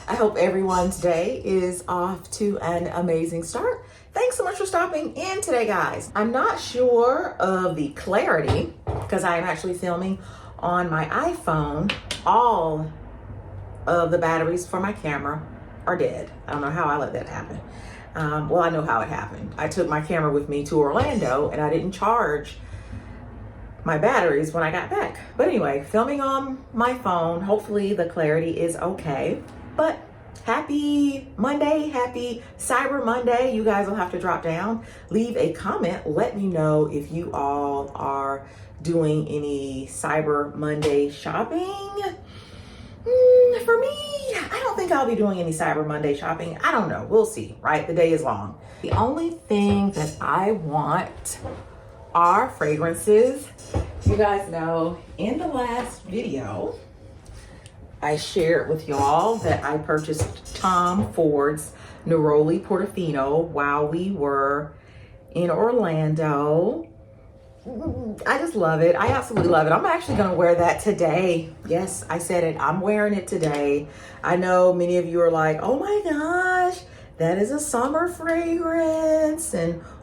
I hope everyone's day is off to an amazing start. Thanks so much for stopping in today, guys. I'm not sure of the clarity because I am actually filming on my iPhone. All of the batteries for my camera are dead. I don't know how I let that happen. Well, I know how it happened. I took my camera with me to Orlando and I didn't charge my batteries when I got back. But anyway, filming on my phone. Hopefully the clarity is okay. But happy Monday, happy Cyber Monday. You guys will have to drop down, leave a comment. Let me know if you all are doing any Cyber Monday shopping. For me, I don't think I'll be doing any Cyber Monday shopping. I don't know. We'll see, right? The day is long. The only thing that I want are fragrances. You guys know in the last video, I shared with y'all that I purchased Tom Ford's Neroli Portofino while we were in Orlando. I just love it. I absolutely love it. I'm actually going to wear that today. Yes, I said it. I'm wearing it today. I know many of you are like, oh my gosh, that is a summer fragrance,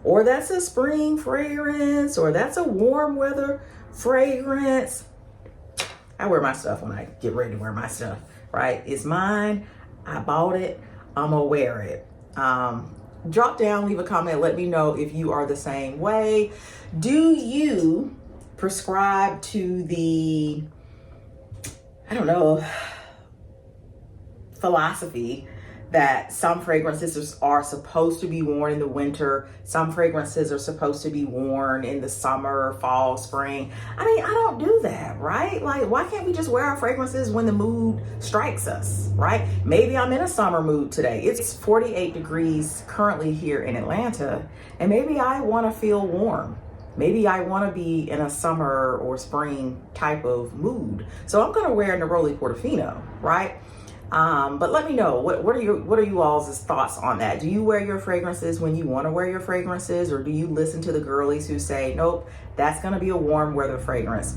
or that's a spring fragrance, or that's a warm weather fragrance. I wear my stuff when I get ready to wear my stuff, right? It's mine. I bought it. I'm gonna wear it. Drop down, leave a comment. Let me know if you are the same way. Do you prescribe to the, I don't know, philosophy that some fragrances are supposed to be worn in the winter, some fragrances are supposed to be worn in the summer, fall, spring? I mean, I don't do that, right? Like, why can't we just wear our fragrances when the mood strikes us, right? Maybe I'm in a summer mood today. It's 48 degrees currently here in Atlanta, and maybe I want to feel warm. Maybe I want to be in a summer or spring type of mood. So I'm going to wear Neroli Portofino, right? But let me know, what are you all's thoughts on that? Do you wear your fragrances when you want to wear your fragrances, or do you listen to the girlies who say, nope, that's going to be a warm weather fragrance?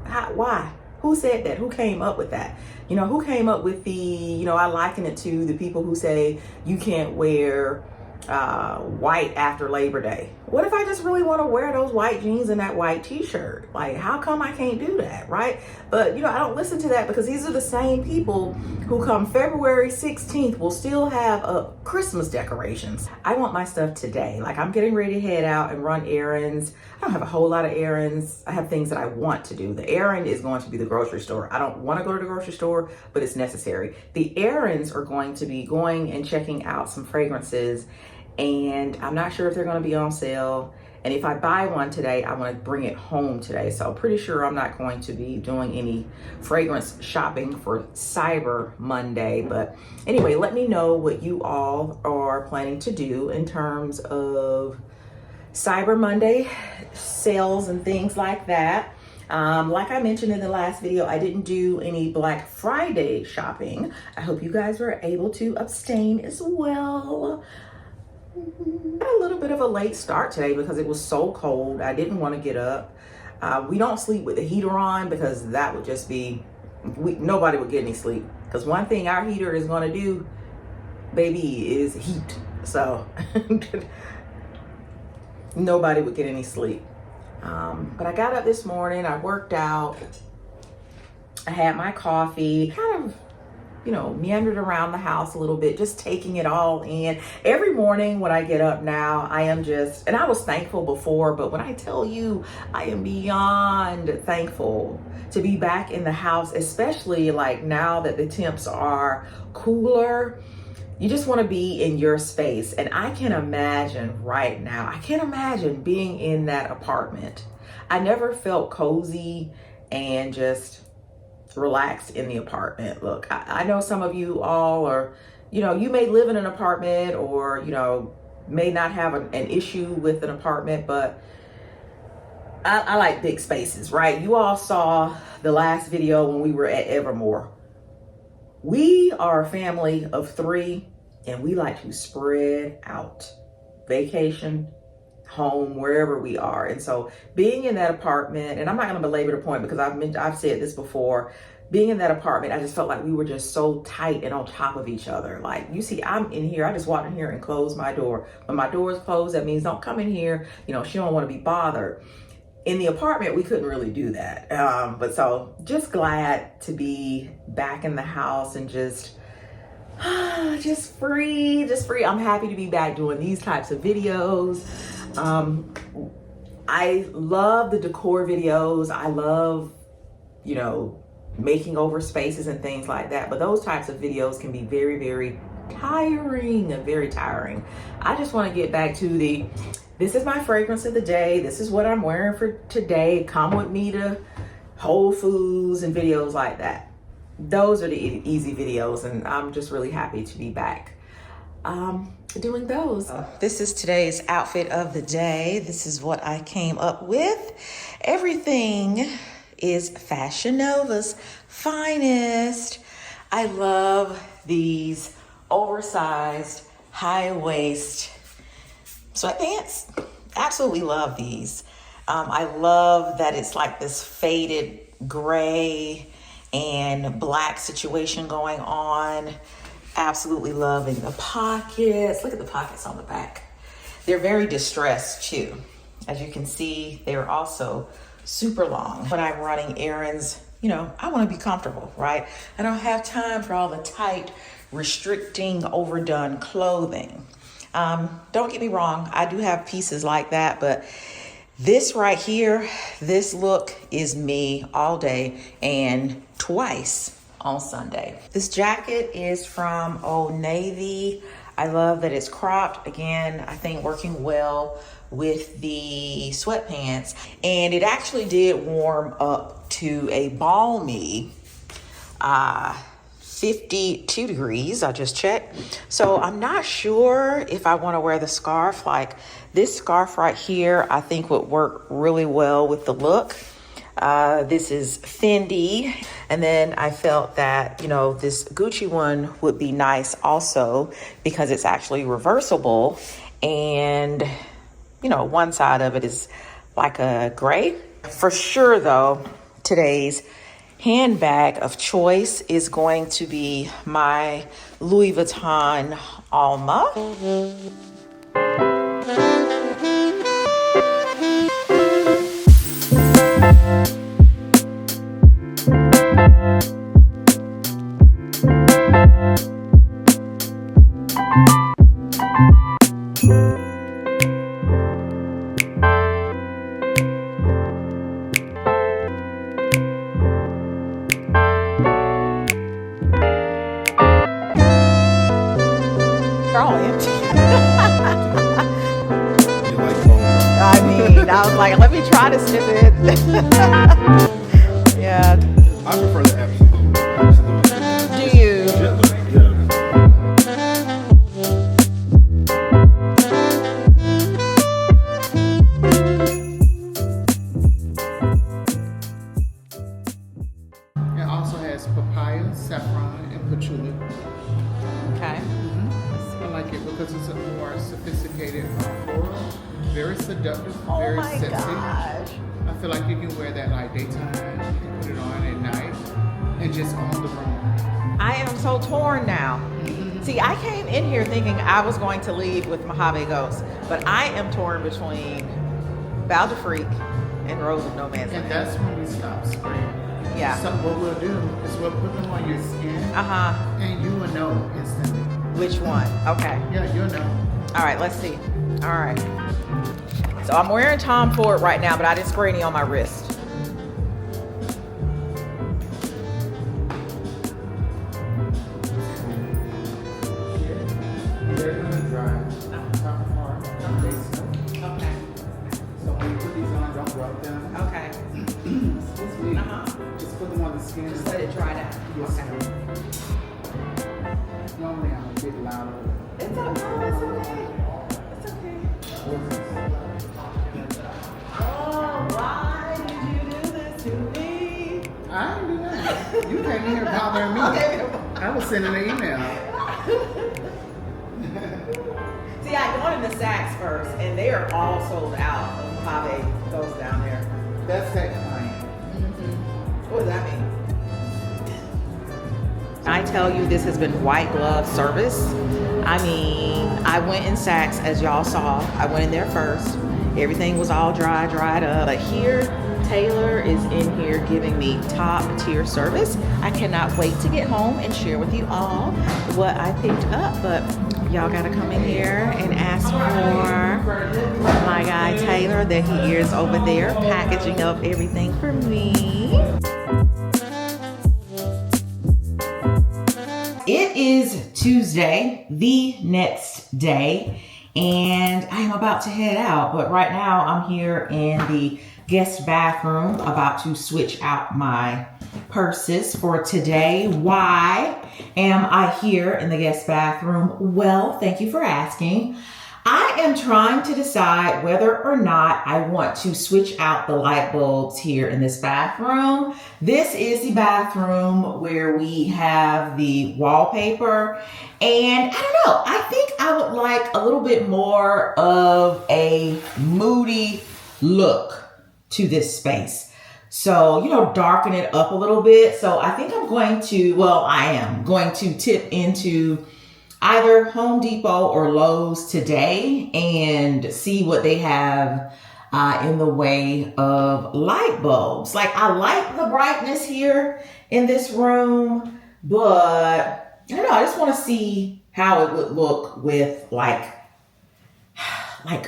Why? Who said that? Who came up with that? You know, who came up with the, I liken it to the people who say you can't wear white after Labor Day. What if I just really want to wear those white jeans and that white t-shirt? Like, how come I can't do that, right? But I don't listen to that because these are the same people who come February 16th will still have Christmas decorations. I want my stuff today. Like, I'm getting ready to head out and run errands. I don't have a whole lot of errands. I have things that I want to do. The errand is going to be the grocery store. I don't want to go to the grocery store, but it's necessary. The errands are going to be going and checking out some fragrances, and I'm not sure if they're going to be on sale. And if I buy one today, I want to bring it home today. So pretty sure I'm not going to be doing any fragrance shopping for Cyber Monday. But anyway, let me know what you all are planning to do in terms of Cyber Monday sales and things like that. Like I mentioned in the last video, I didn't do any Black Friday shopping. I hope you guys were able to abstain as well. A little bit of a late start today because it was so cold. I didn't want to get up. We don't sleep with the heater on because that would just be, nobody would get any sleep. Because one thing our heater is going to do, baby, is heat. So nobody would get any sleep. But I got up this morning, I worked out, I had my coffee, kind of meandered around the house a little bit, just taking it all in. Every morning when I get up now, I am just, and I was thankful before, but when I tell you, I am beyond thankful to be back in the house, especially like now that the temps are cooler. You just want to be in your space. And I can imagine right now, I can't imagine being in that apartment. I never felt cozy and just relaxed in the apartment. Look, I know some of you all are, you may live in an apartment or, may not have an issue with an apartment, but I like big spaces, right? You all saw the last video when we were at Evermore. We are a family of 3 and we like to spread out. Vacation, home, wherever we are. And so being in that apartment, and I'm not going to belabor the point because I've said this before, being in that apartment, I just felt like we were just so tight and on top of each other. Like, you see, I'm in here, I just walked in here and closed my door. When my door is closed, that means don't come in here. You know, she don't want to be bothered. In the apartment, we couldn't really do that. But so just glad to be back in the house and just free. I'm happy to be back doing these types of videos. I love the decor videos. I love, you know, making over spaces and things like that. But those types of videos can be very, very tiring and very tiring. I just want to get back to this is my fragrance of the day. This is what I'm wearing for today. Come with me to Whole Foods and videos like that. Those are the easy videos, and I'm just really happy to be back doing those. This is today's outfit of the day. This is what I came up with. Everything is Fashion Nova's finest. I love these oversized high-waist sweatpants. Absolutely love these. I love that it's like this faded gray and black situation going on. Absolutely loving the pockets. Look at the pockets on the back. They're very distressed too. As you can see, they're also super long. When I'm running errands, you know, I want to be comfortable, right? I don't have time for all the tight, restricting, overdone clothing. Don't get me wrong, I do have pieces like that, but this right here, this look is me all day and twice on Sunday. This jacket is from Old Navy. I love that it's cropped. Again, I think working well with the sweatpants. And it actually did warm up to a balmy 52 degrees. I just checked. So I'm not sure if I want to wear the scarf. Like this scarf right here, I think would work really well with the look. This is Fendi. And then I felt that, you know, this Gucci one would be nice also because it's actually reversible. And, you know, one side of it is like a gray. For sure though, today's handbag of choice is going to be my Louis Vuitton Alma. I was like, let me try to snip it. Yeah. I prefer the absolute. Do you? It also has papaya, saffron, and patchouli. Okay. I like it because it's a more sophisticated floral. Very seductive, very sexy. Gosh. I feel like you can wear that like daytime, you can put it on at night, and just own the room. I am so torn now. See, I came in here thinking I was going to leave with Mojave Ghost, but I am torn between Bow de Freak and Rose of No Man's Land. And that's when we stop spraying. Yeah. So what we'll do is we'll put them on your skin, and you will know instantly. Which one? Okay. Yeah, you'll know. All right, let's see. All right. So I'm wearing Tom Ford right now, but I didn't spray any on my wrist. They're gonna dry. Top part, base. Okay. So when you put these on, don't rub them. Okay. Excuse me. Just put them on the skin. Just let it dry down. Yes, Okay. Normally I'm a bit louder. It's okay. It's okay. It's okay. Oh, why did you do this to me? I didn't do that. You came in here bothering me. I was sending an email. See, I go in the Saks first, and they are all sold out of Mojave Ghost down there. That's that client. What does that mean? I tell you, this has been white glove service. I mean, I went in Saks, as y'all saw. I went in there first. Everything was all dried up. But here, Taylor is in here giving me top tier service. I cannot wait to get home and share with you all what I picked up. But y'all gotta come in here and ask for my guy Taylor, that he is over there packaging up everything for me. It is Tuesday, the next day, and I am about to head out. But right now I'm here in the guest bathroom about to switch out my purses for today. Why am I here in the guest bathroom? Well, thank you for asking. I am trying to decide whether or not I want to switch out the light bulbs here in this bathroom. This is the bathroom where we have the wallpaper, and I don't know, I think I would like a little bit more of a moody look to this space. So, you know, darken it up a little bit. So I think I'm going to, well, I am going to tip into either Home Depot or Lowe's today and see what they have in the way of light bulbs. Like, I like the brightness here in this room, but I don't know, I just want to see how it would look with like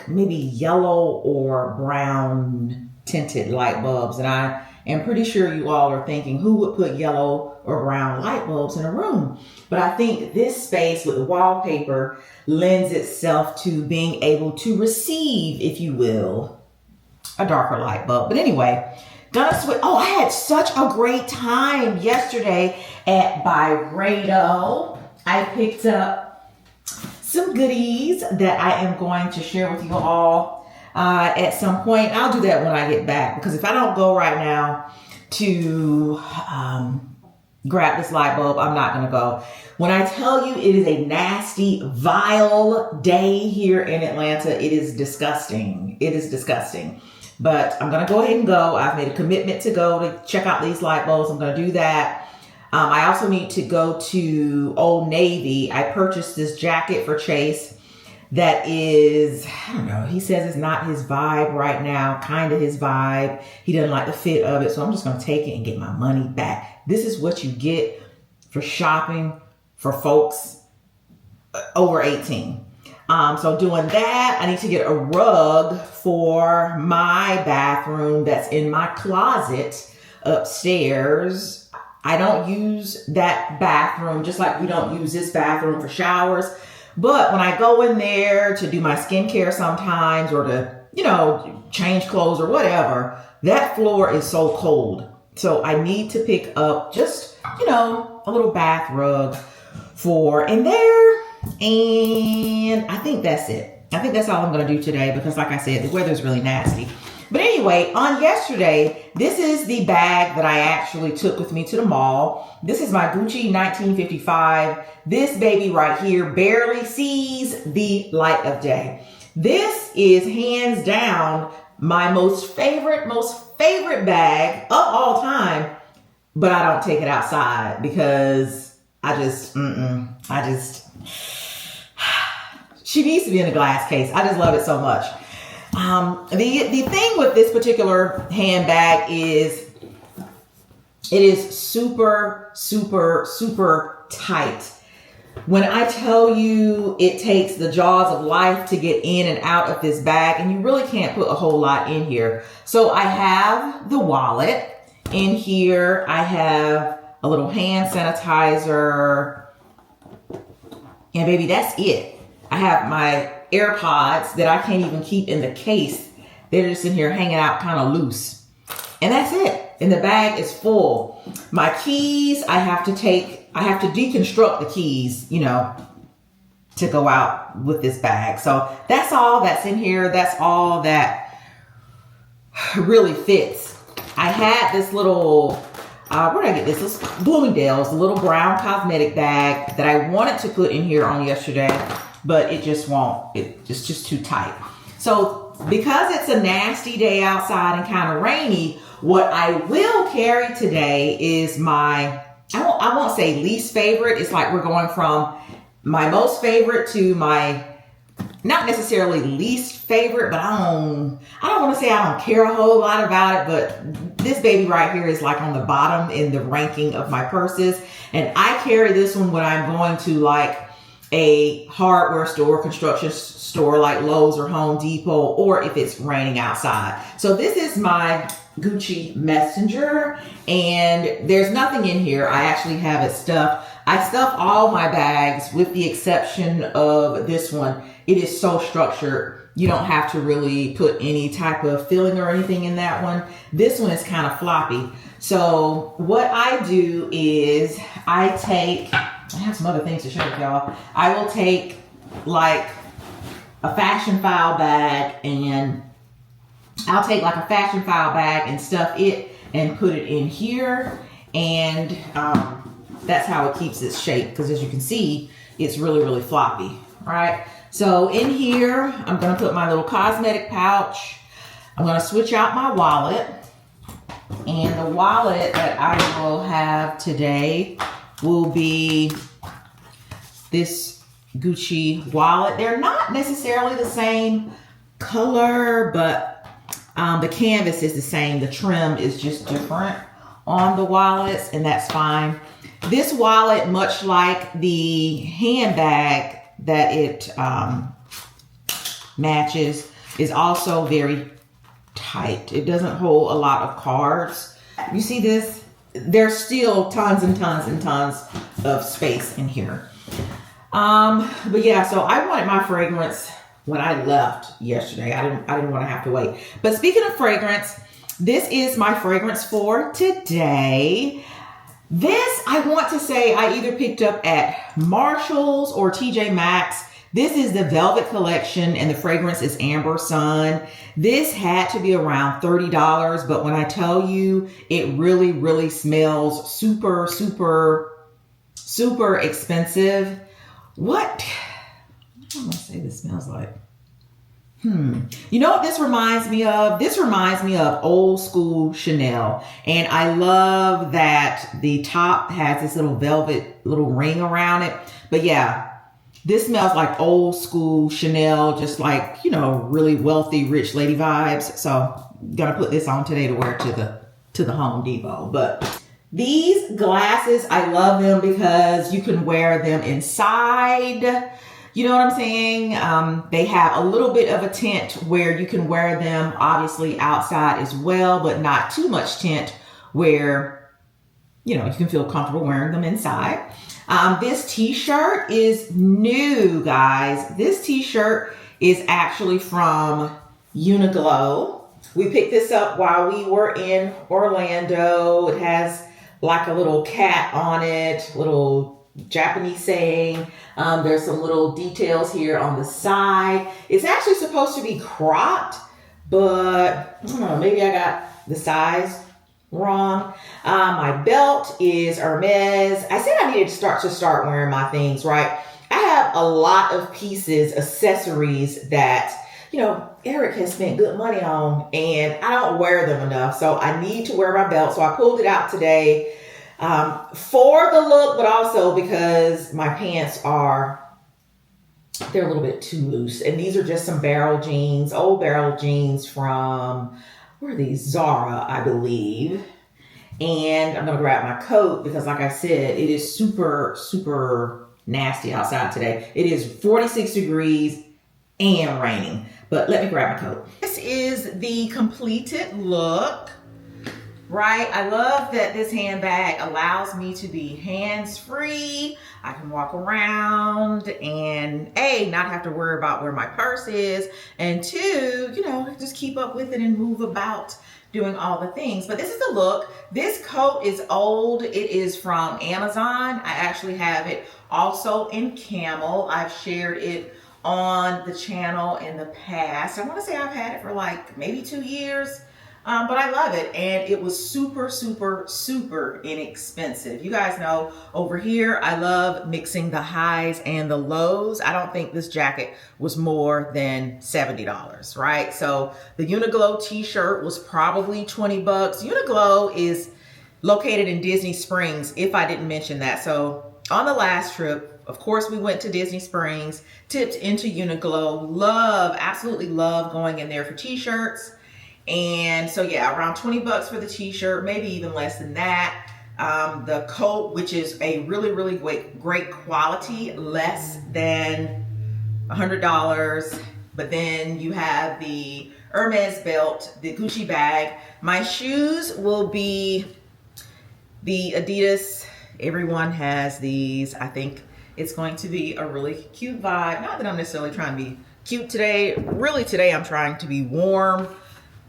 maybe yellow or brown tinted light bulbs. And I am pretty sure you all are thinking, who would put yellow or brown light bulbs in a room? But I think this space with the wallpaper lends itself to being able to receive, if you will, a darker light bulb. But anyway, gonna switch. Oh, I had such a great time yesterday at Byredo. I picked up some goodies that I am going to share with you all at some point. I'll do that when I get back, because if I don't go right now to grab this light bulb, I'm not gonna go. When I tell you it is a nasty, vile day here in Atlanta, it is disgusting. It is disgusting. But I'm gonna go ahead and go. I've made a commitment to go to check out these light bulbs. I'm gonna do that. I also need to go to Old Navy. I purchased this jacket for Chase that is, I don't know, he says it's not his vibe right now, kind of his vibe. He doesn't like the fit of it, so I'm just gonna take it and get my money back. This is what you get for shopping for folks over 18. So doing that, I need to get a rug for my bathroom that's in my closet upstairs. I don't use that bathroom, just like we don't use this bathroom for showers. But when I go in there to do my skincare sometimes, or to, you know, change clothes or whatever, that floor is so cold. So I need to pick up just, you know, a little bath rug for in there. And I think that's it. I think that's all I'm going to do today, because like I said, the weather's really nasty. But anyway, on yesterday, this is the bag that I actually took with me to the mall. This is my Gucci 1955. This baby right here barely sees the light of day. This is hands down my most favorite bag of all time, but I don't take it outside because she needs to be in a glass case. I just love it so much. The thing with this particular handbag is it is super, super, super tight. When I tell you it takes the jaws of life to get in and out of this bag, and you really can't put a whole lot in here. So I have the wallet in here. I have a little hand sanitizer, and baby, that's it. I have my AirPods that I can't even keep in the case. They're just in here hanging out kind of loose. And that's it. And the bag is full. My keys, I have to deconstruct the keys, you know, to go out with this bag. So that's all that's in here. That's all that really fits. I had this little, where did I get this? This Bloomingdale's, a little brown cosmetic bag that I wanted to put in here on yesterday, but it just won't. It's just too tight. So because it's a nasty day outside and kind of rainy, what I will carry today is my I won't say least favorite. It's like we're going from my most favorite to my not necessarily least favorite, but I don't want to say I don't care a whole lot about it, but this baby right here is like on the bottom in the ranking of my purses. And I carry this one when I'm going to like a hardware store, construction store like Lowe's or Home Depot, or if it's raining outside. So this is my Gucci Messenger, and there's nothing in here. I actually have it stuffed. I stuff all my bags with the exception of this one. It is so structured. You don't have to really put any type of filling or anything in that one. This one is kind of floppy. So what I do is I have some other things to show y'all. I will take like a fashion file bag, and I'll take like a fashion file bag and stuff it and put it in here. And that's how it keeps its shape, because as you can see, it's really, really floppy, right? So in here, I'm gonna put my little cosmetic pouch. I'm gonna switch out my wallet. And the wallet that I will have today will be this Gucci wallet. They're not necessarily the same color, but the canvas is the same. The trim is just different on the wallets, and that's fine. This wallet, much like the handbag that it matches, is also very tight. It doesn't hold a lot of cards. You see this? There's still tons and tons and tons of space in here. But yeah, so I wanted my fragrance when I left yesterday. I didn't want to have to wait. But speaking of fragrance, this is my fragrance for today. This, I want to say I either picked up at Marshall's or TJ Maxx. This is the Velvet Collection, and the fragrance is Amber Sun. This had to be around $30, but when I tell you, it really, really smells super, super, super expensive. What am I gonna say this smells like? You know what this reminds me of? This reminds me of old school Chanel. And I love that the top has this little velvet little ring around it. But yeah, this smells like old school Chanel, just like, you know, really wealthy, rich lady vibes. So I'm gonna put this on today to wear to the Home Depot. But these glasses, I love them because you can wear them inside. You know what I'm saying? They have a little bit of a tint where you can wear them obviously outside as well, but not too much tint where, you know, you can feel comfortable wearing them inside. This t-shirt is new, guys. This t-shirt is actually from Uniqlo. We picked this up while we were in Orlando. It has like a little cat on it, little Japanese saying. There's some little details here on the side. It's actually supposed to be cropped, but I don't know, maybe I got the size wrong. My belt is Hermes. I said I needed to start wearing my things, right? I have a lot of pieces, accessories that, you know, Eric has spent good money on, and I don't wear them enough. So I need to wear my belt. So I pulled it out today. For the look, but also because my pants they're a little bit too loose. And these are just some barrel jeans, old barrel jeans from, where are these? Zara, I believe. And I'm going to grab my coat because, like I said, it is super, super nasty outside today. It is 46 degrees and raining. But let me grab my coat. This is the completed look. Right? I love that this handbag allows me to be hands-free. I can walk around and not have to worry about where my purse is. And two, you know, just keep up with it and move about doing all the things. But this is the look. This coat is old. It is from Amazon. I actually have it also in camel. I've shared it on the channel in the past. I want to say I've had it for like maybe 2 years. But I love it, and it was super, super, super inexpensive. You guys know over here, I love mixing the highs and the lows. I don't think this jacket was more than $70, right? So the Uniqlo t-shirt was probably 20 bucks. Uniqlo is located in Disney Springs, if I didn't mention that. So on the last trip, of course, we went to Disney Springs, tipped into Uniqlo. Absolutely love going in there for t-shirts. And so yeah, around 20 bucks for the t-shirt, maybe even less than that. The coat, which is a really great quality, less than $100. But then you have the Hermes belt, the Gucci bag. My shoes will be the Adidas. Everyone has these. I think it's going to be a really cute vibe. Not that I'm necessarily trying to be cute today. Really today I'm trying to be warm,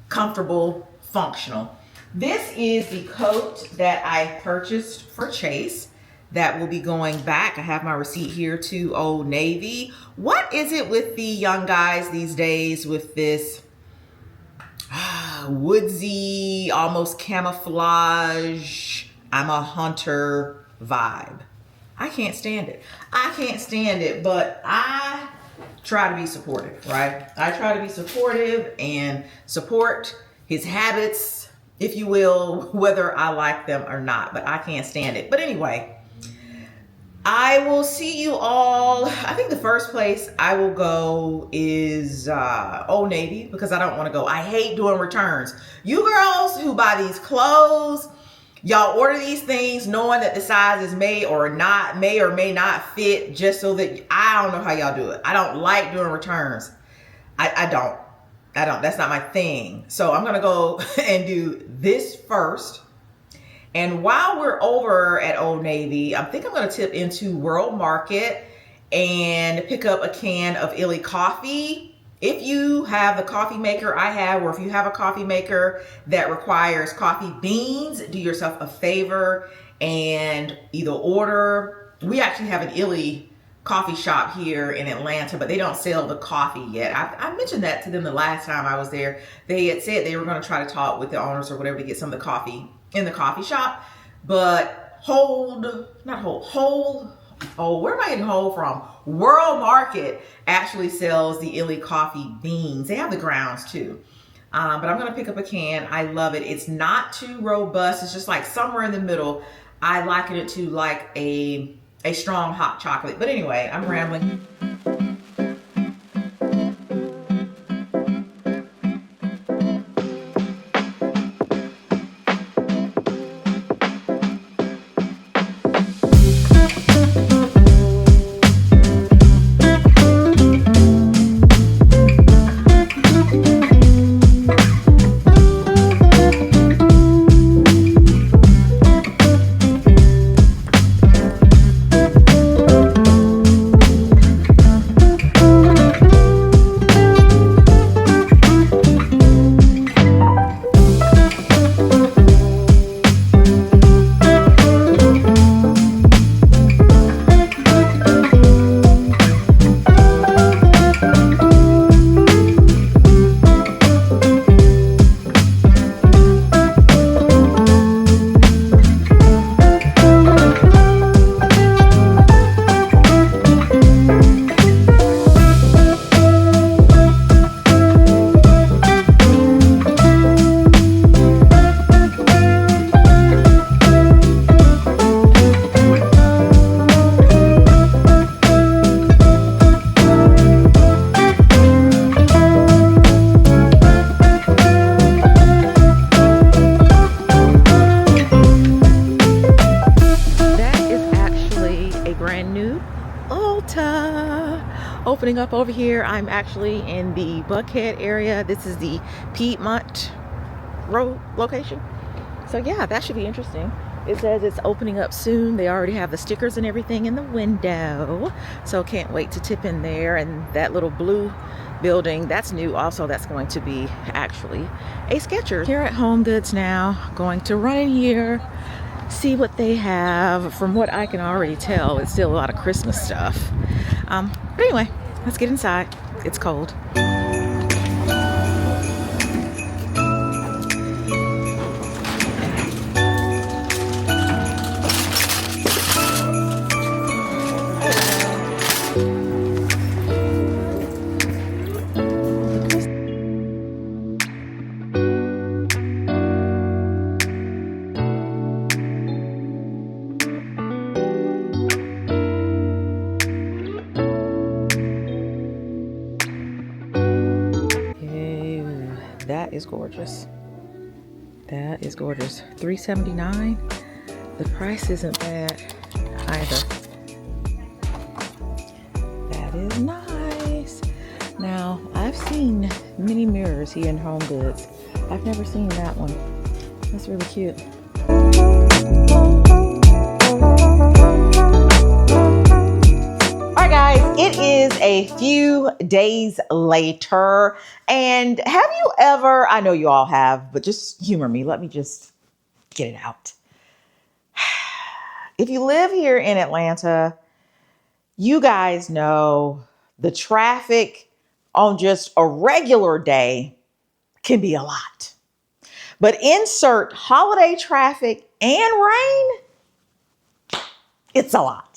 comfortable, functional. This is the coat that I purchased for Chase that will be going back. I have my receipt here to Old Navy. What is it with the young guys these days with this woodsy, almost camouflage, I'm a hunter vibe? I can't stand it. I can't stand it, but I try to be supportive, right? I try to be supportive and support his habits, if you will, whether I like them or not, but I can't stand it. But anyway, I will see you all. I think the first place I will go is Old Navy, because I don't want to go. I hate doing returns. You girls who buy these clothes, y'all order these things knowing that the size is may or may not fit, just so that, I don't know how y'all do it. I don't like doing returns. I don't. That's not my thing. So I'm going to go and do this first. And while we're over at Old Navy, I think I'm going to tip into World Market and pick up a can of Illy coffee. If you have the coffee maker I have, or if you have a coffee maker that requires coffee beans, do yourself a favor and either order. We actually have an Illy coffee shop here in Atlanta, but they don't sell the coffee yet. I mentioned that to them the last time I was there. They had said they were going to try to talk with the owners or whatever to get some of the coffee in the coffee shop, but where am I getting whole from? World Market actually sells the Illy coffee beans. They have the grounds too. But I'm gonna pick up a can. I love it. It's not too robust. It's just like somewhere in the middle. I liken it to like a strong hot chocolate. But anyway, I'm rambling. Opening up over here. I'm actually in the Buckhead area. This is the Piedmont Road location. So yeah, that should be interesting. It says it's opening up soon. They already have the stickers and everything in the window. So can't wait to tip in there. And that little blue building, that's new also. That's going to be actually a Skechers. Here at HomeGoods now, going to run in here, see what they have. From what I can already tell, it's still a lot of Christmas stuff. But anyway, let's get inside. It's cold. That is gorgeous. That is gorgeous. $3.79. The price isn't bad either. That is nice. Now, I've seen mini mirrors here in HomeGoods. I've never seen that one. That's really cute. All right, guys, it is a few days later. And have you ever, I know you all have, but just humor me. Let me just get it out. If you live here in Atlanta, you guys know the traffic on just a regular day can be a lot. But insert holiday traffic and rain, it's a lot.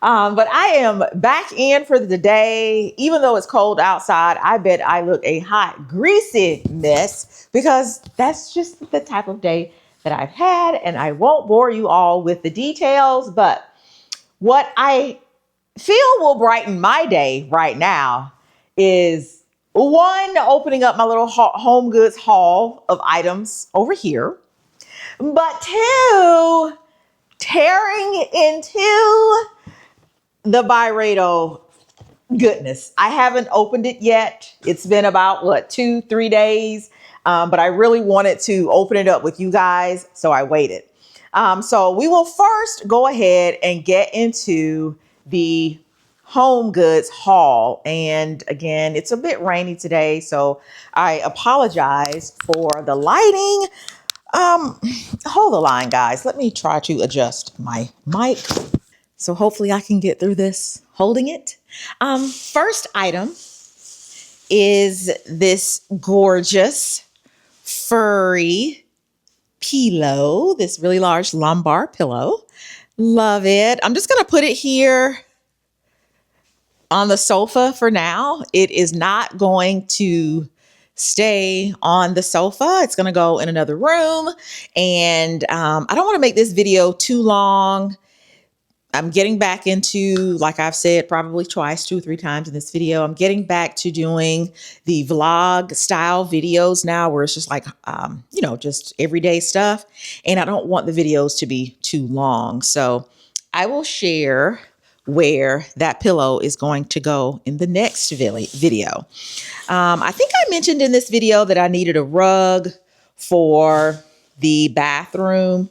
But I am back in for the day. Even though it's cold outside, I bet I look a hot, greasy mess because that's just the type of day that I've had. And I won't bore you all with the details, but what I feel will brighten my day right now is one, opening up my little HomeGoods haul of items over here, but two, tearing into the Byredo goodness. I haven't opened it yet. It's been about 2-3 days, but I really wanted to open it up with you guys, so I waited. So we will first go ahead and get into the HomeGoods haul. And again, it's a bit rainy today, so I apologize for the lighting. Hold the line, guys. Let me try to adjust my mic. So hopefully I can get through this holding it. First item is this gorgeous furry pillow, this really large lumbar pillow. Love it. I'm just going to put it here on the sofa for now. It is not going to stay on the sofa. It's going to go in another room. And I don't want to make this video too long. I'm getting back into, like I've said, probably twice, 2 or 3 times in this video, I'm getting back to doing the vlog style videos now where it's just like, just everyday stuff. And I don't want the videos to be too long. So I will share where that pillow is going to go in the next video. I think I mentioned in this video that I needed a rug for the bathroom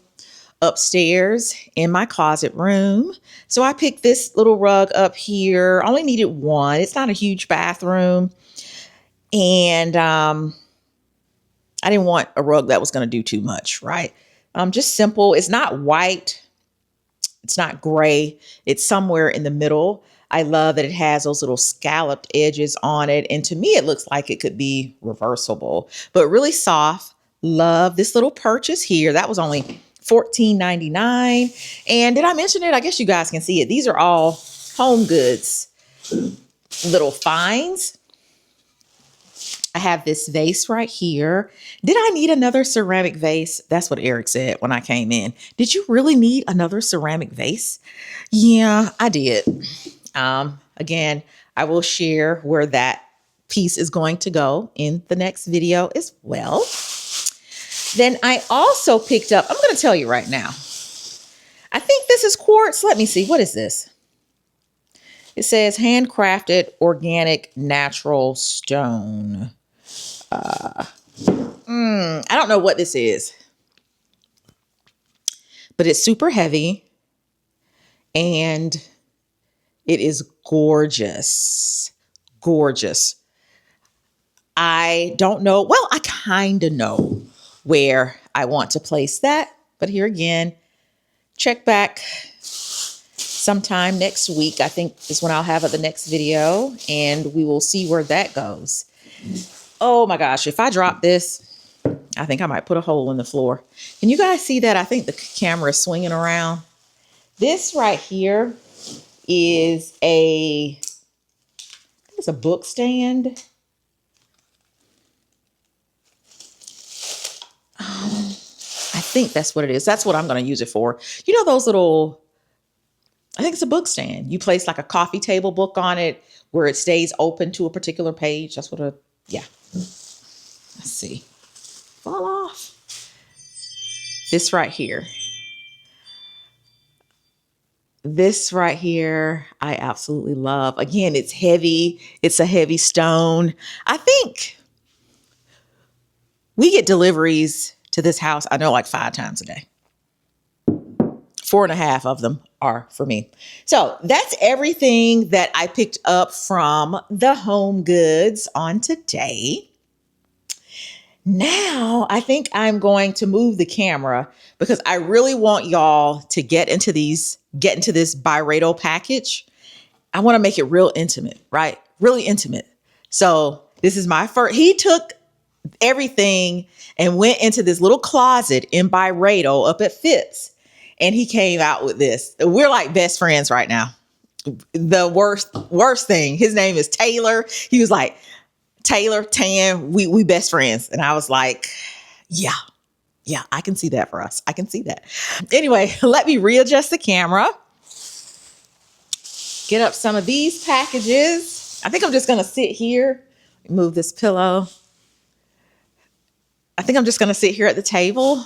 upstairs in my closet room. So I picked this little rug up here. Only needed one. It's not a huge bathroom. And I didn't want a rug that was going to do too much, right? Just simple. It's not white. It's not gray. It's somewhere in the middle. I love that it has those little scalloped edges on it. And to me, it looks like it could be reversible, but really soft. Love this little purchase here. That was only $14.99. And did I mention it? I guess you guys can see it. These are all HomeGoods little finds. I have this vase right here. Did I need another ceramic vase? That's what Eric said when I came in. Did you really need another ceramic vase? Yeah, I did. Again, I will share where that piece is going to go in the next video as well. Then I also picked up, I'm going to tell you right now, I think this is quartz. Let me see. What is this? It says handcrafted organic natural stone. I don't know what this is, but it's super heavy and it is gorgeous. Gorgeous. I don't know. Well, I kind of know where I want to place that. But here again, check back sometime next week. I think is when I'll have the next video and we will see where that goes. Oh my gosh, if I drop this, I think I might put a hole in the floor. Can you guys see that? I think the camera is swinging around. This right here is it's a book stand. I think that's what it is. That's what I'm going to use it for. You know those little, I think it's a book stand. You place like a coffee table book on it where it stays open to a particular page. That's what yeah. Let's see. fall off. This right here. This right here, I absolutely love. Again, it's heavy. It's a heavy stone. I think we get deliveries to this house, I know, like 5 times a day. 4.5 of them are for me. So that's everything that I picked up from the HomeGoods on today. Now, I think I'm going to move the camera because I really want y'all to get into this Byredo package. I want to make it real intimate, right? Really intimate. So this is my first. He took everything and went into this little closet in Byredo up at Phipps, and he came out with this. We're like best friends right now. The worst thing. His name is Taylor. He was like, Taylor, Tan, we best friends. And I was like, yeah, I can see that for us. I can see that. Anyway, let me readjust the camera. Get up some of these packages. I think I'm just going to sit here, move this pillow. I think I'm just going to sit here at the table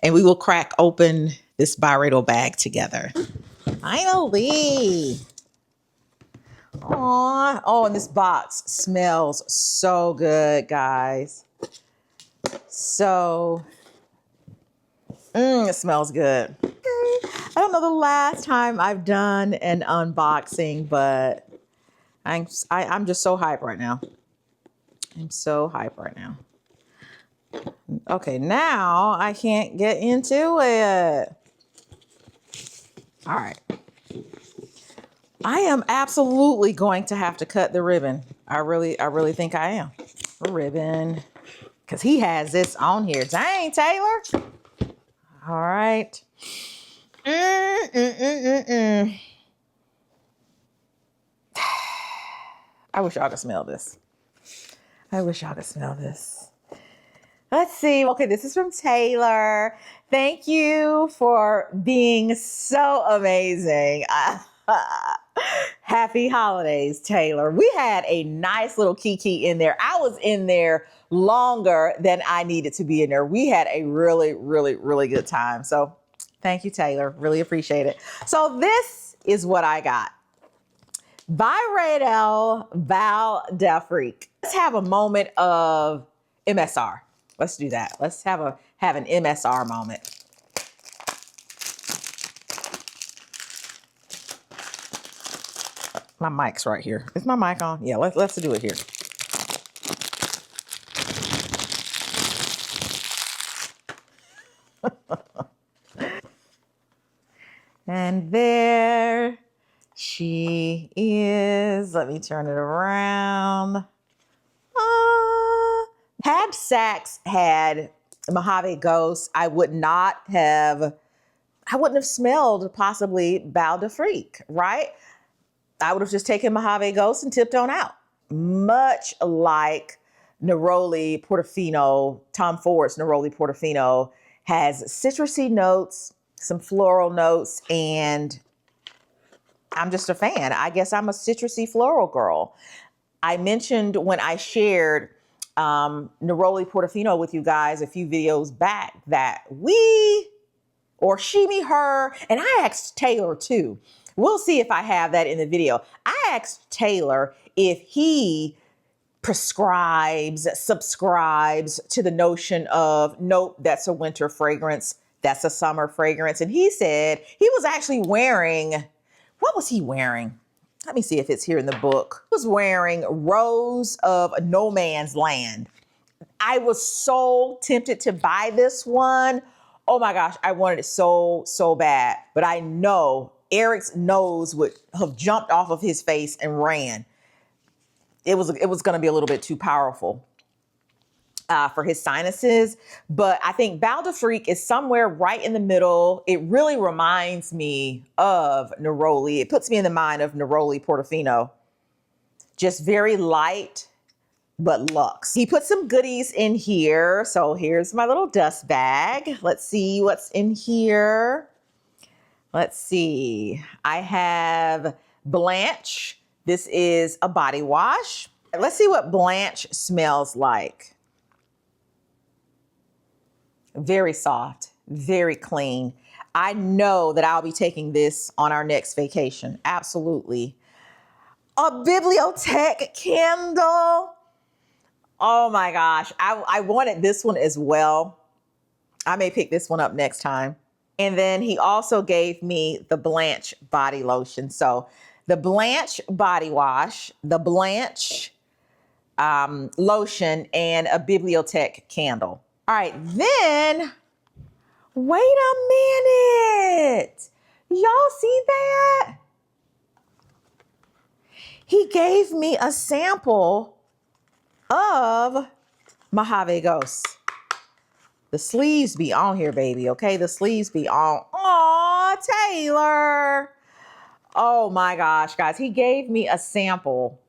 and we will crack open this Byredo bag together. Finally. Aww. Oh, and this box smells so good, guys. So, it smells good. Okay. I don't know the last time I've done an unboxing, but I'm just so hyped right now. I'm so hyped right now. Okay, now I can't get into it. All right. I am absolutely going to have to cut the ribbon. I really think I am. Ribbon. Because he has this on here. Dang, Taylor. All right. I wish y'all could smell this. Let's see. Okay, this is from Taylor. Thank you for being so amazing. Happy holidays, Taylor. We had a nice little kiki in there. I was in there longer than I needed to be in there. We had a really, really, really good time. So thank you, Taylor. Really appreciate it. So this is what I got. Byredo Val Defreak. Let's have a moment of MSR. Let's do that. Let's have an MSR moment. My mic's right here. Is my mic on? Yeah, let's do it here. And there she is. Let me turn it around. Had Saks had Mojave Ghost, I wouldn't have smelled possibly Val Defreak, right? I would have just taken Mojave Ghost and tipped on out. Much like Neroli Portofino, Tom Ford's Neroli Portofino has citrusy notes, some floral notes, and I'm just a fan. I guess I'm a citrusy floral girl. I mentioned when I shared Neroli Portofino with you guys a few videos back that she, me, her, and I asked Taylor too. We'll see if I have that in the video. I asked Taylor if he subscribes to the notion of, nope, that's a winter fragrance, that's a summer fragrance. And he said he was actually wearing, what was he wearing? Let me see if it's here in the book. He was wearing Rose of No Man's Land. I was so tempted to buy this one. Oh my gosh, I wanted it so bad. But I know Eric's nose would have jumped off of his face and ran. It was going to be a little bit too powerful for his sinuses. But I think Val Defreak is somewhere right in the middle. It really reminds me of Neroli. It puts me in the mind of Neroli Portofino. Just very light, but luxe. He put some goodies in here. So here's my little dust bag. Let's see what's in here. Let's see. I have Blanche. This is a body wash. Let's see what Blanche smells like. Very soft, very clean. I know that I'll be taking this on our next vacation. Absolutely. A bibliothèque candle. Oh my gosh. I wanted this one as well. I may pick this one up next time. And then he also gave me the Blanche body lotion. So the Blanche body wash, the Blanche lotion, and a bibliothèque candle. All right, then, wait a minute. Y'all see that? He gave me a sample of Mojave Ghost. The sleeves be on here, baby, okay? The sleeves be on. Aw, Taylor. Oh my gosh, guys. He gave me a sample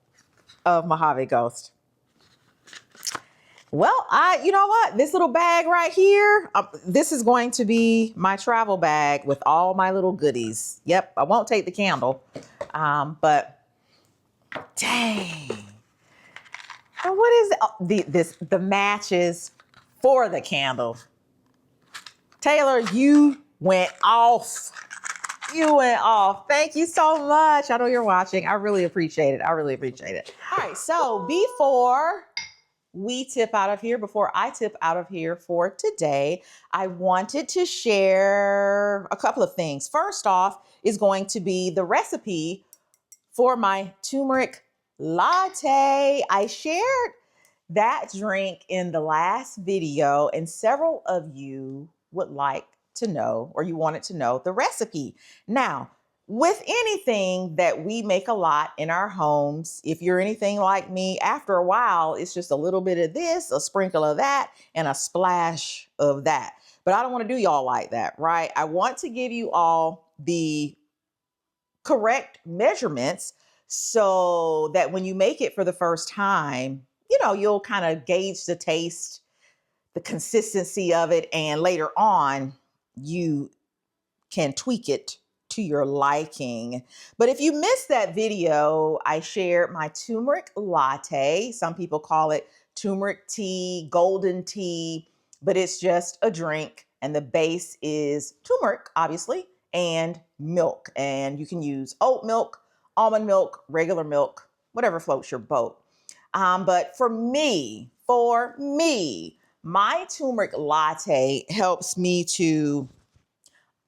of Mojave Ghost. Well, you know what? This little bag right here, this is going to be my travel bag with all my little goodies. Yep, I won't take the candle, but dang. And what is it? Oh, the matches for the candle. Taylor, you went off. You went off. Thank you so much. I know you're watching. I really appreciate it. I really appreciate it. All right, so before I tip out of here for today, I wanted to share a couple of things. First off is going to be the recipe for my turmeric latte. I shared that drink in the last video, and several of you would like to know, or you wanted to know, the recipe. Now, with anything that we make a lot in our homes, if you're anything like me, after a while, it's just a little bit of this, a sprinkle of that, and a splash of that. But I don't want to do y'all like that, right? I want to give you all the correct measurements so that when you make it for the first time, you know, you'll kind of gauge the taste, the consistency of it, and later on, you can tweak it to your liking. But if you missed that video, I shared my turmeric latte. Some people call it turmeric tea, golden tea, but it's just a drink. And the base is turmeric, obviously, and milk. And you can use oat milk, almond milk, regular milk, whatever floats your boat. But for me, my turmeric latte helps me to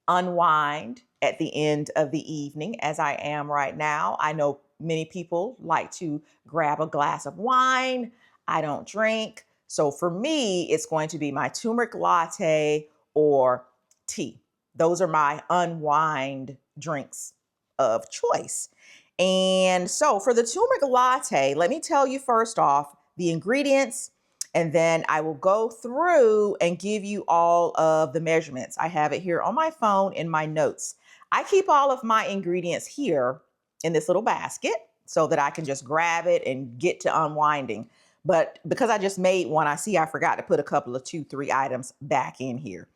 unwind at the end of the evening, as I am right now. I know many people like to grab a glass of wine. I don't drink. So for me, it's going to be my turmeric latte or tea. Those are my unwind drinks of choice. And so for the turmeric latte, let me tell you first off the ingredients, and then I will go through and give you all of the measurements. I have it here on my phone in my notes. I keep all of my ingredients here in this little basket so that I can just grab it and get to unwinding. But because I just made one, I forgot to put a couple of 2-3 items back in here.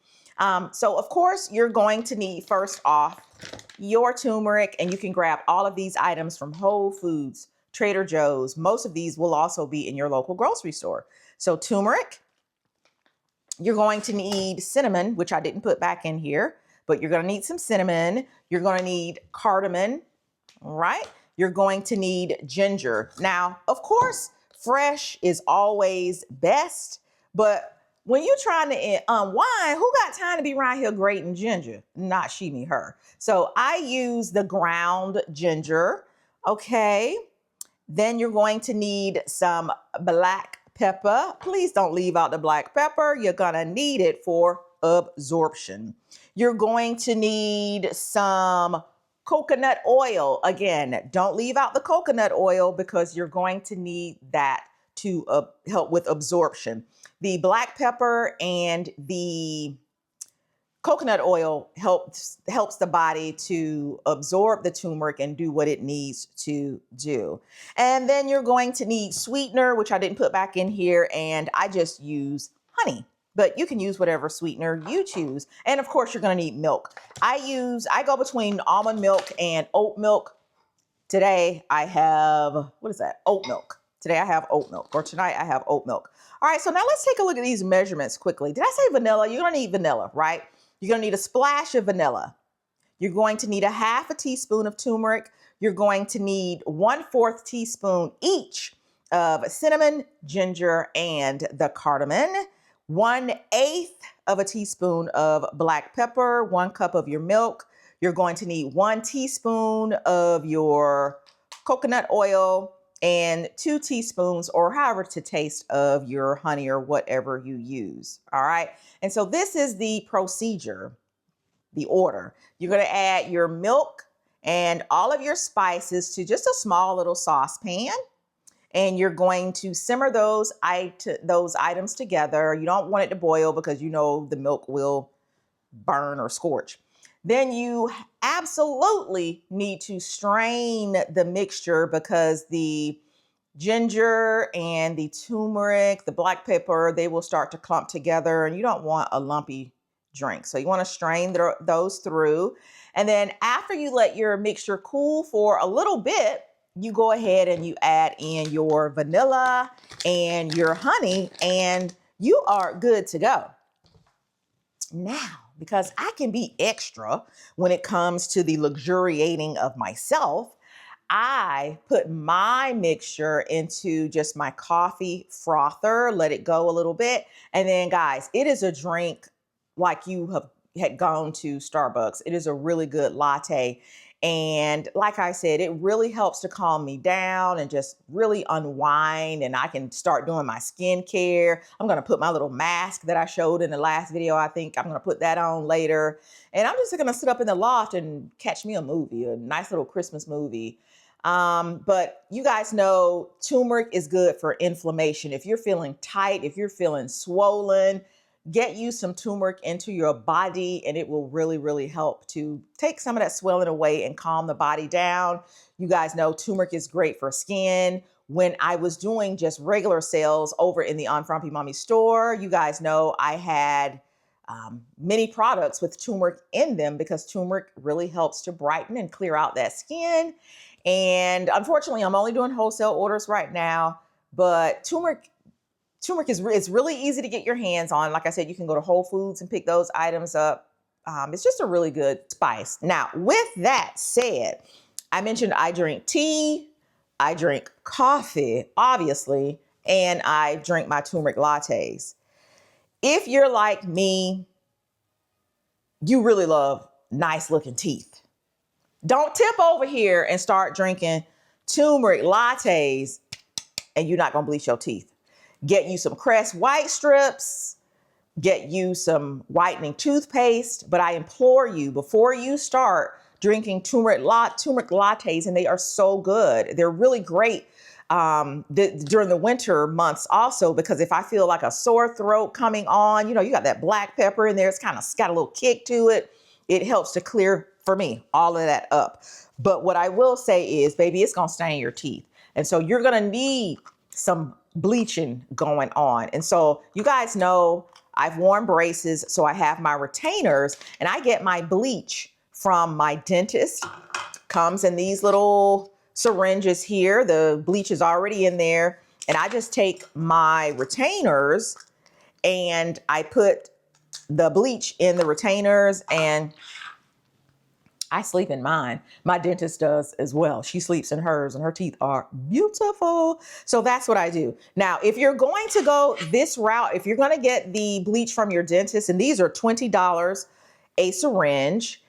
So of course, you're going to need first off your turmeric, and you can grab all of these items from Whole Foods, Trader Joe's. Most of these will also be in your local grocery store. So turmeric, you're going to need cinnamon, which I didn't put back in here, but you're going to need some cinnamon. You're going to need cardamom, all right? You're going to need ginger. Now, of course, fresh is always best, but when you're trying to unwind, who got time to be around here grating ginger? Not she, me, her. So I use the ground ginger, okay? Then you're going to need some black pepper. Please don't leave out the black pepper. You're going to need it for absorption. You're going to need some coconut oil. Again, don't leave out the coconut oil because you're going to need that to help with absorption. The black pepper and the coconut oil helps the body to absorb the turmeric and do what it needs to do. And then you're going to need sweetener, which I didn't put back in here, and I just use honey. But you can use whatever sweetener you choose. And of course, you're going to need milk. I go between almond milk and oat milk. Today I have, oat milk. Today I have oat milk, or tonight I have oat milk. All right, so now let's take a look at these measurements quickly. Did I say vanilla? You're gonna need vanilla, right? You're gonna need a splash of vanilla. You're going to need a half a teaspoon of turmeric. You're going to need 1/4 teaspoon each of cinnamon, ginger, and the cardamom. 1/8 of a teaspoon of black pepper, 1 cup of your milk. You're going to need 1 teaspoon of your coconut oil and 2 teaspoons or however to taste of your honey or whatever you use. All right. And so this is the procedure, the order. You're going to add your milk and all of your spices to just a small little saucepan. And you're going to simmer those items together. You don't want it to boil because you know the milk will burn or scorch. Then you absolutely need to strain the mixture because the ginger and the turmeric, the black pepper, they will start to clump together and you don't want a lumpy drink. So you want to strain those through. And then after you let your mixture cool for a little bit, you go ahead and you add in your vanilla and your honey and you are good to go. Now, because I can be extra when it comes to the luxuriating of myself, I put my mixture into just my coffee frother, let it go a little bit. And then guys, it is a drink like you had gone to Starbucks. It is a really good latte. And like I said, it really helps to calm me down and just really unwind. And I can start doing my skincare. I'm going to put my little mask that I showed in the last video. I think I'm going to put that on later. And I'm just going to sit up in the loft and catch me a movie, a nice little Christmas movie. But you guys know turmeric is good for inflammation. If you're feeling tight, if you're feeling swollen, get you some turmeric into your body and it will really, really help to take some of that swelling away and calm the body down. You guys know turmeric is great for skin. When I was doing just regular sales over in the Unfrumpy Mommy store, you guys know I had many products with turmeric in them because turmeric really helps to brighten and clear out that skin. And unfortunately, I'm only doing wholesale orders right now, but turmeric is really easy to get your hands on. Like I said, you can go to Whole Foods and pick those items up. It's just a really good spice. Now, with that said, I mentioned I drink tea, I drink coffee, obviously, and I drink my turmeric lattes. If you're like me, you really love nice looking teeth. Don't tip over here and start drinking turmeric lattes and you're not going to bleach your teeth. Get you some Crest white strips, get you some whitening toothpaste, but I implore you before you start drinking turmeric lattes, and they are so good. They're really great during the winter months also, because if I feel like a sore throat coming on, you know, you got that black pepper in there, it's kind of got a little kick to it. It helps to clear, for me, all of that up. But what I will say is, baby, it's going to stain your teeth. And so you're going to need some bleaching going on. And so you guys know I've worn braces, so I have my retainers and I get my bleach from my dentist. Comes in these little syringes here. The bleach is already in there. And I just take my retainers and I put the bleach in the retainers and I sleep in mine. My dentist does as well. She sleeps in hers and her teeth are beautiful. So that's what I do. Now, if you're going to go this route, if you're going to get the bleach from your dentist, and these are $20 a syringe,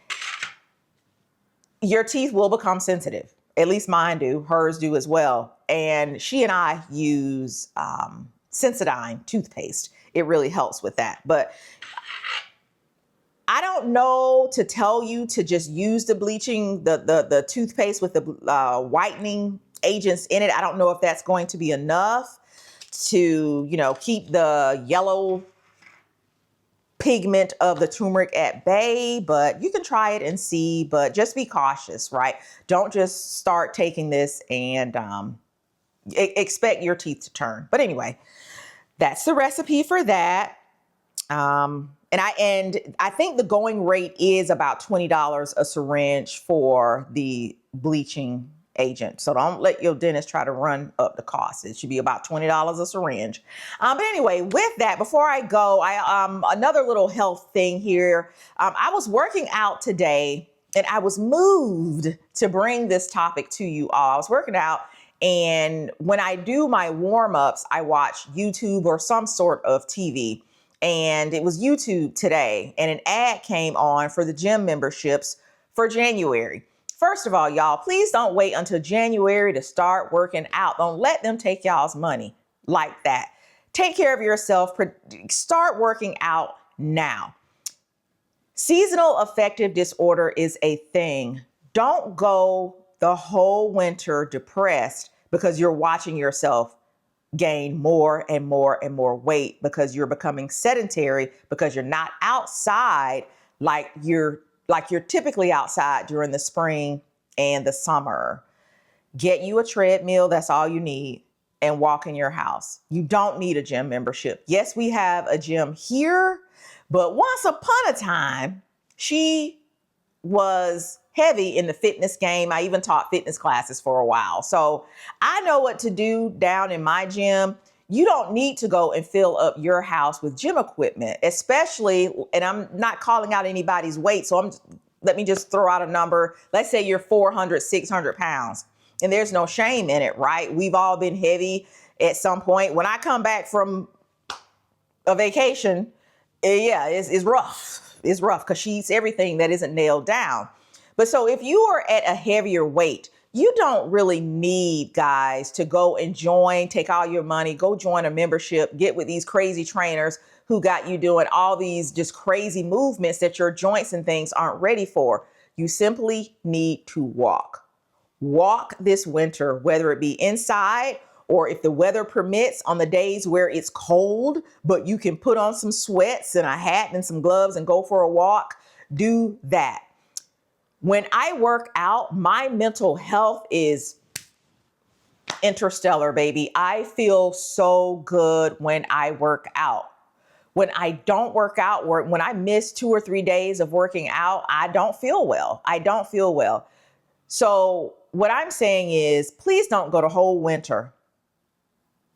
your teeth will become sensitive. At least mine do. Hers do as well. And she and I use Sensodyne toothpaste. It really helps with that. But I don't know to tell you to just use the bleaching, the toothpaste with the whitening agents in it. I don't know if that's going to be enough to, you know, keep the yellow pigment of the turmeric at bay, but you can try it and see, but just be cautious, right? Don't just start taking this and expect your teeth to turn. But anyway, that's the recipe for that. And I think the going rate is about $20 a syringe for the bleaching agent. So don't let your dentist try to run up the cost. It should be about $20 a syringe. But anyway, with that, before I go, another little health thing here. I was working out today and I was moved to bring this topic to you all. I was working out, and when I do my warm-ups, I watch YouTube or some sort of TV. And it was YouTube today, and an ad came on for the gym memberships for January. First of all, y'all, please don't wait until January to start working out. Don't let them take y'all's money like that. Take care of yourself. Start working out now. Seasonal affective disorder is a thing. Don't go the whole winter depressed because you're watching yourself gain more and more and more weight because you're becoming sedentary, because you're not outside like you're typically outside during the spring and the summer. Get you a treadmill. That's all you need. And walk in your house. You don't need a gym membership. Yes, we have a gym here, but once upon a time, she was heavy in the fitness game. I even taught fitness classes for a while. So I know what to do down in my gym. You don't need to go and fill up your house with gym equipment, especially, and I'm not calling out anybody's weight. So let me just throw out a number. Let's say you're 400, 600 pounds, and there's no shame in it, right? We've all been heavy at some point. When I come back from a vacation, it's rough. It's rough because she eats everything that isn't nailed down. But so if you are at a heavier weight, you don't really need, guys, to go and take all your money, go join a membership, get with these crazy trainers who got you doing all these just crazy movements that your joints and things aren't ready for. You simply need to walk. Walk this winter, whether it be inside or if the weather permits on the days where it's cold, but you can put on some sweats and a hat and some gloves and go for a walk. Do that. When I work out, my mental health is interstellar, baby. I feel so good when I work out. When I don't work out, or when I miss 2 or 3 days of working out, I don't feel well. So what I'm saying is, please don't go the whole winter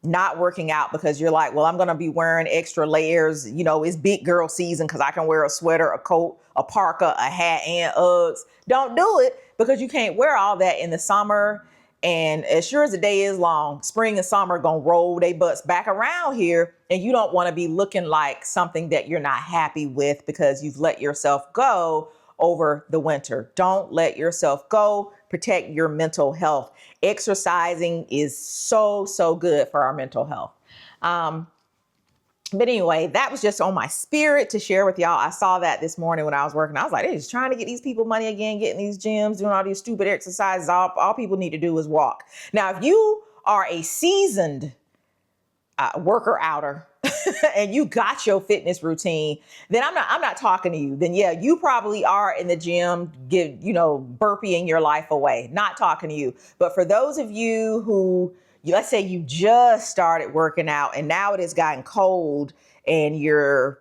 not working out because you're like, well, I'm going to be wearing extra layers. You know, it's big girl season because I can wear a sweater, a coat, a parka, a hat, and Uggs. Don't do it because you can't wear all that in the summer. And as sure as the day is long, spring and summer going to roll their butts back around here. And you don't want to be looking like something that you're not happy with because you've let yourself go over the winter. Don't let yourself go. Protect your mental health. Exercising is so, so good for our mental health. But anyway, that was just on my spirit to share with y'all. I saw that this morning when I was working. I was like, they're just trying to get these people money again, getting these gyms, doing all these stupid exercises. All people need to do is walk. Now, if you are a seasoned worker outer and you got your fitness routine, then I'm not talking to you. Then yeah, you probably are in the gym, burpeeing your life away. Not talking to you. But for those of you who, let's say you just started working out and now it has gotten cold and you're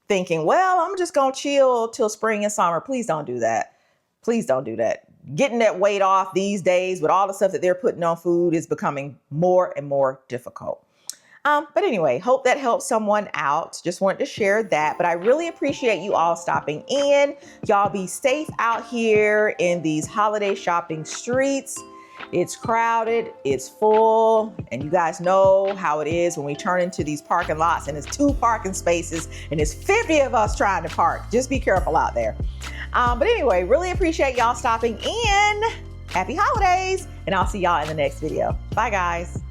thinking, well, I'm just going to chill till spring and summer. Please don't do that. Please don't do that. Getting that weight off these days with all the stuff that they're putting on food is becoming more and more difficult. But anyway, hope that helps someone out. Just wanted to share that. But I really appreciate you all stopping in. Y'all be safe out here in these holiday shopping streets. It's crowded, it's full, and you guys know how it is when we turn into these parking lots and it's 2 parking spaces and it's 50 of us trying to park. Just be careful out there. But anyway, really appreciate y'all stopping in. Happy holidays, and I'll see y'all in the next video. Bye, guys.